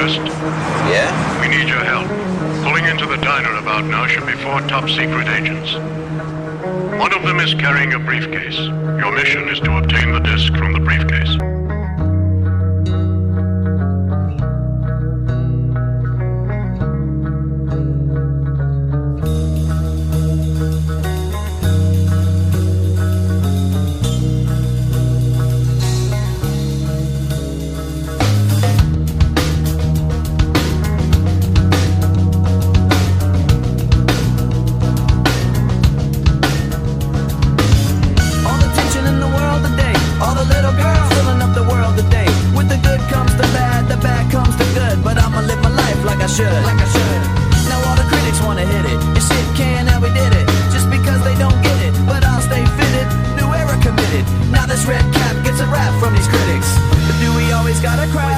Hurst, Yeah? we need your help. Pulling into the diner about now should be 4 top-secret agents. One of them is carrying a briefcase. Your mission is to obtain the disc from the briefcase. Like I should. Now all the critics wanna hit it. And shit can, how we did it. Just because they don't get it. But I'll stay fitted. New era committed. Now this red cap gets a rap from these critics. But do we always gotta cry?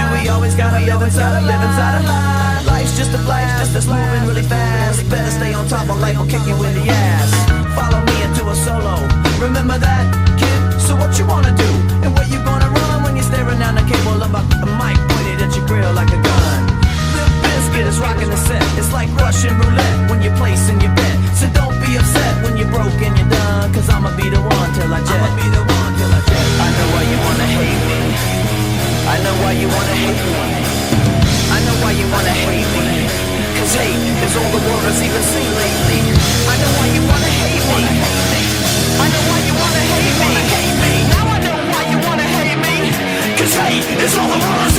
Do we always gotta live inside a lie? Life's just a blast, just moving really fast. Better stay on top or life will kick you in the ass. Follow me into a solo. Remember that, kid? So what you wanna do? And where you gonna run when you're staring down the cable of a mic pointed at your grill like a gun? Biscuit is rocking the set. It's like Russian roulette when you're placing your bet. So don't be upset when you're broke and you're done. Cause I'ma be the one till I jet. I know why you wanna hate me. I know why you wanna hate me. I know why you wanna hate me. Cause hate is all the world has even seen lately. I know why you wanna hate me. I know why you wanna hate me. Now I know why you wanna hate me. Cause hate is all the world